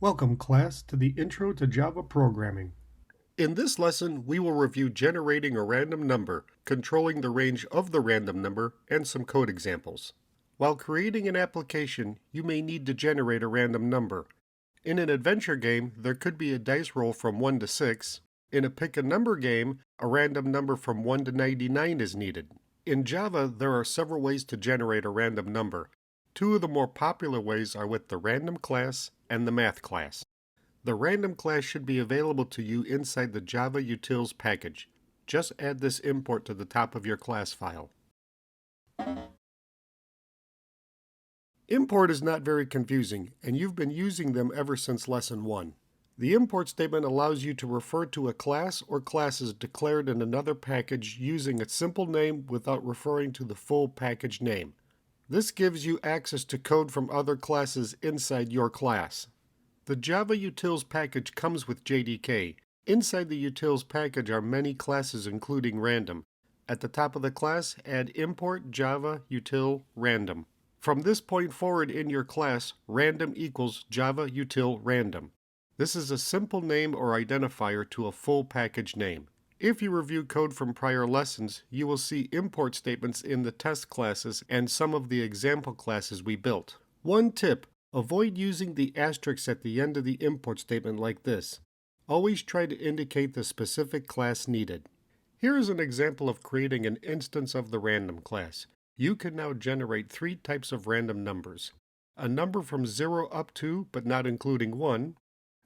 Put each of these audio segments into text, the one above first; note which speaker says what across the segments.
Speaker 1: Welcome, class, to the Intro to Java Programming. In this lesson, we will review generating a random number, controlling the range of the random number, and some code examples. While creating an application, you may need to generate a random number. In an adventure game, there could be a dice roll from 1 to 6. In a pick a number game, a random number from 1 to 99 is needed. In Java, there are several ways to generate a random number. Two of the more popular ways are with the random class and the math class. The random class should be available to you inside the Java Utils package. Just add this import to the top of your class file. Import is not very confusing, and you've been using them ever since Lesson 1. The import statement allows you to refer to a class or classes declared in another package using a simple name without referring to the full package name. This gives you access to code from other classes inside your class. The Java Utils package comes with JDK. Inside the Utils package are many classes including random. At the top of the class, add import Java Util random. From this point forward in your class, random equals Java Util random. This is a simple name or identifier to a full package name. If you review code from prior lessons, you will see import statements in the test classes and some of the example classes we built. One tip: avoid using the asterisk at the end of the import statement like this. Always try to indicate the specific class needed. Here is an example of creating an instance of the random class. You can now generate three types of random numbers: a number from 0 up to but not including 1,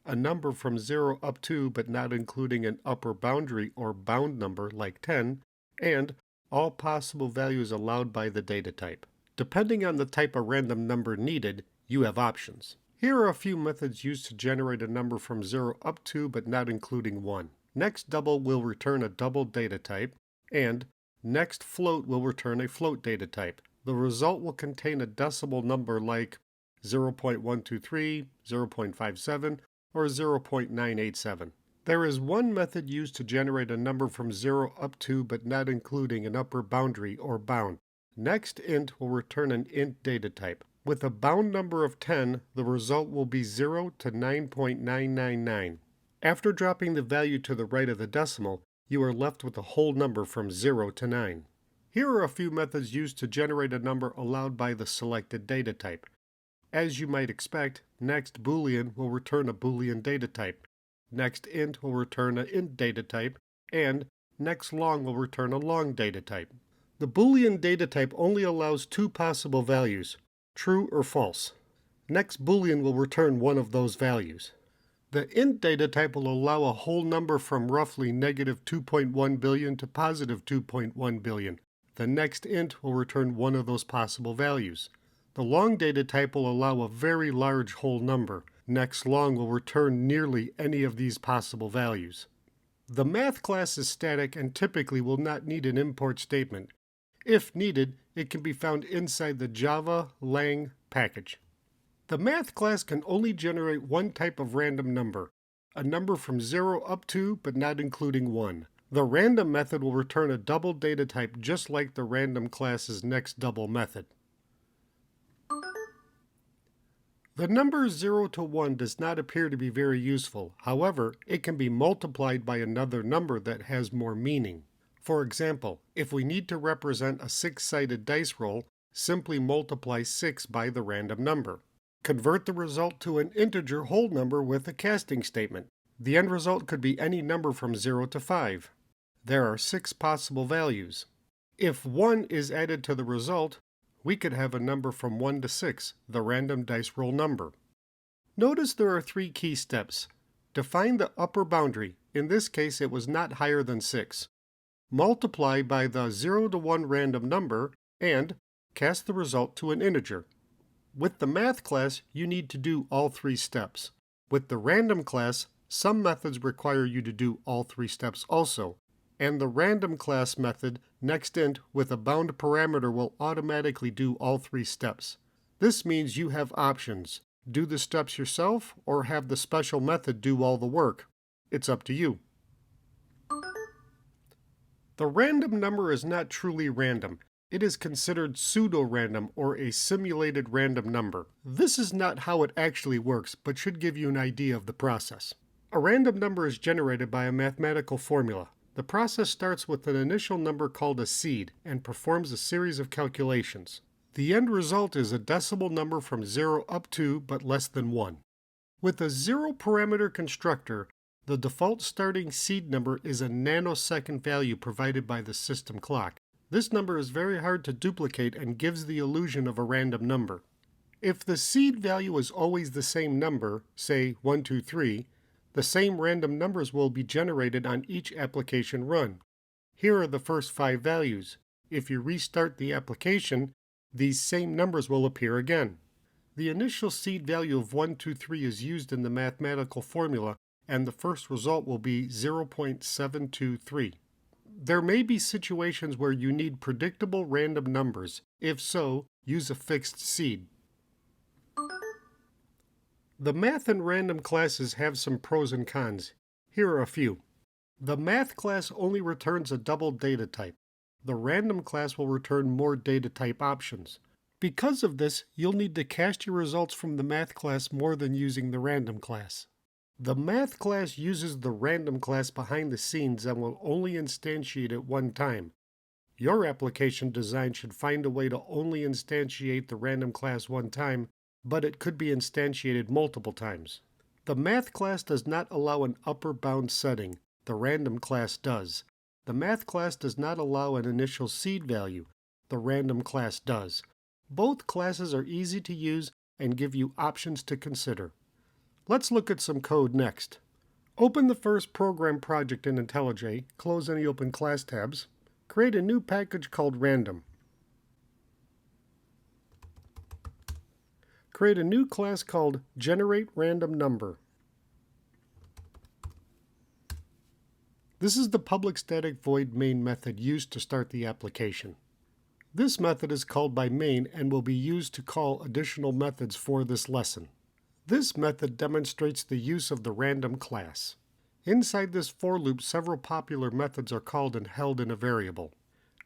Speaker 1: a number from 0 up to but not including an upper boundary or bound number like 10, and all possible values allowed by the data type. Depending on the type of random number needed, you have options. Here are a few methods used to generate a number from 0 up to but not including 1. Next double will return a double data type, and next float will return a float data type. The result will contain a decimal number like 0.123, 0.57, or 0.987. There is one method used to generate a number from 0 up to but not including an upper boundary or bound. Next int will return an int data type. With a bound number of 10, the result will be 0 to 9.999. After dropping the value to the right of the decimal, you are left with a whole number from 0 to 9. Here are a few methods used to generate a number allowed by the selected data type. As you might expect, next boolean will return a boolean data type, next int will return an int data type, and next long will return a long data type. The boolean data type only allows two possible values: true or false. Next boolean will return one of those values. The int data type will allow a whole number from roughly negative 2.1 billion to positive 2.1 billion. The next int will return one of those possible values. The long data type will allow a very large whole number. Next long will return nearly any of these possible values. The math class is static and typically will not need an import statement. If needed, it can be found inside the Java lang package. The math class can only generate one type of random number, a number from 0 up to but not including 1. The random method will return a double data type just like the random class's next double method. The number 0 to 1 does not appear to be very useful. However, it can be multiplied by another number that has more meaning. For example, if we need to represent a 6-sided dice roll, simply multiply 6 by the random number. Convert the result to an integer whole number with a casting statement. The end result could be any number from 0 to 5. There are 6 possible values. If 1 is added to the result, we could have a number from 1 to 6, the random dice roll number. Notice there are 3 key steps. Define the upper boundary. In this case, it was not higher than 6. Multiply by the 0 to 1 random number, and cast the result to an integer. With the math class, you need to do all 3 steps. With the random class, some methods require you to do all 3 steps also. And the random class method, nextInt, with a bound parameter will automatically do all 3 steps. This means you have options: do the steps yourself or have the special method do all the work. It's up to you. The random number is not truly random. It is considered pseudo-random or a simulated random number. This is not how it actually works, but should give you an idea of the process. A random number is generated by a mathematical formula. The process starts with an initial number called a seed and performs a series of calculations. The end result is a decimal number from 0 up to but less than 1. With a zero-parameter constructor, the default starting seed number is a nanosecond value provided by the system clock. This number is very hard to duplicate and gives the illusion of a random number. If the seed value is always the same number, say 1, 2, 3, the same random numbers will be generated on each application run. Here are the first 5 values. If you restart the application, these same numbers will appear again. The initial seed value of 1, 2, 3 is used in the mathematical formula, and the first result will be 0.723. There may be situations where you need predictable random numbers. If so, use a fixed seed. The math and random classes have some pros and cons. Here are a few. The math class only returns a double data type. The random class will return more data type options. Because of this, you'll need to cast your results from the math class more than using the random class. The math class uses the random class behind the scenes and will only instantiate it one time. Your application design should find a way to only instantiate the random class one time, but it could be instantiated multiple times. The math class does not allow an upper bound setting. The random class does. The math class does not allow an initial seed value. The random class does. Both classes are easy to use and give you options to consider. Let's look at some code next. Open the first program project in IntelliJ, close any open class tabs, create a new package called random. Create a new class called GenerateRandomNumber. This is the public static void main method used to start the application. This method is called by main and will be used to call additional methods for this lesson. This method demonstrates the use of the random class. Inside this for loop, several popular methods are called and held in a variable.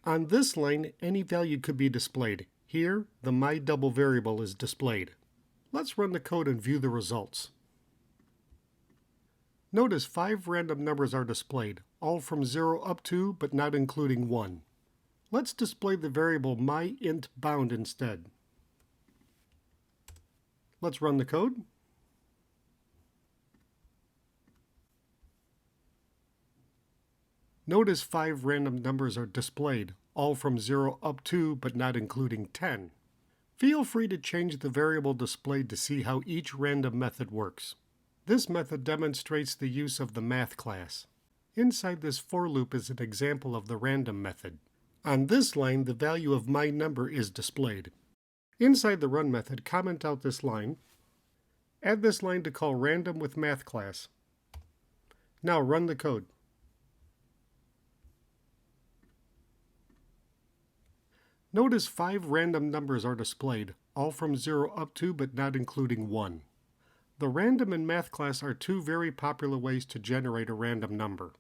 Speaker 1: On this line, any value could be displayed. Here, the myDouble variable is displayed. Let's run the code and view the results. Notice 5 random numbers are displayed, all from 0 up to but not including 1. Let's display the variable myIntBound instead. Let's run the code. Notice 5 random numbers are displayed, all from 0 up to but not including 10. Feel free to change the variable displayed to see how each random method works. This method demonstrates the use of the math class. Inside this for loop is an example of the random method. On this line, the value of myNumber is displayed. Inside the run method, comment out this line. Add this line to call random with math class. Now run the code. Notice 5 random numbers are displayed, all from 0 up to but not including 1. The random and math class are 2 very popular ways to generate a random number.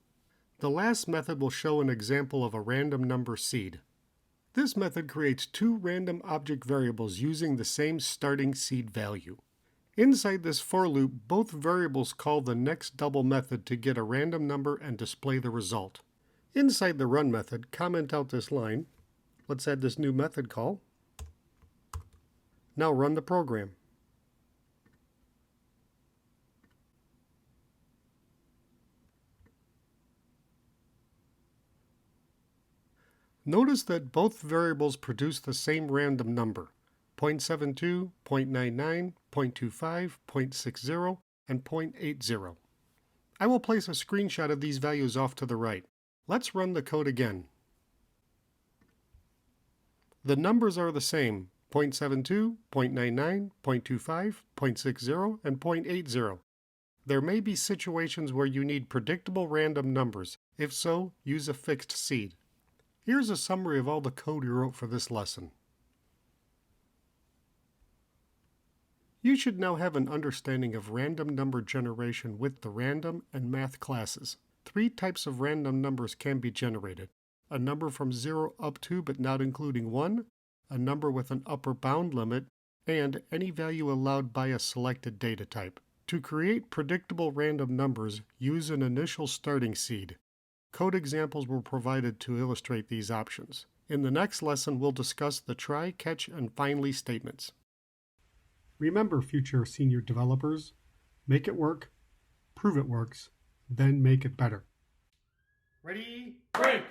Speaker 1: The last method will show an example of a random number seed. This method creates 2 random object variables using the same starting seed value. Inside this for loop, both variables call the next double method to get a random number and display the result. Inside the run method, comment out this line. Let's add this new method call. Now run the program. Notice that both variables produce the same random number, 0.72, 0.99, 0.25, 0.60, and 0.80. I will place a screenshot of these values off to the right. Let's run the code again. The numbers are the same, 0.72, 0.99, 0.25, 0.60, and 0.80. There may be situations where you need predictable random numbers. If so, use a fixed seed. Here's a summary of all the code you wrote for this lesson. You should now have an understanding of random number generation with the random and math classes. 3 types of random numbers can be generated. a number from 0 up to but not including 1, a number with an upper bound limit, and any value allowed by a selected data type. To create predictable random numbers, use an initial starting seed. Code examples were provided to illustrate these options. In the next lesson, we'll discuss the try, catch, and finally statements. Remember, future senior developers, make it work, prove it works, then make it better. Ready? Break!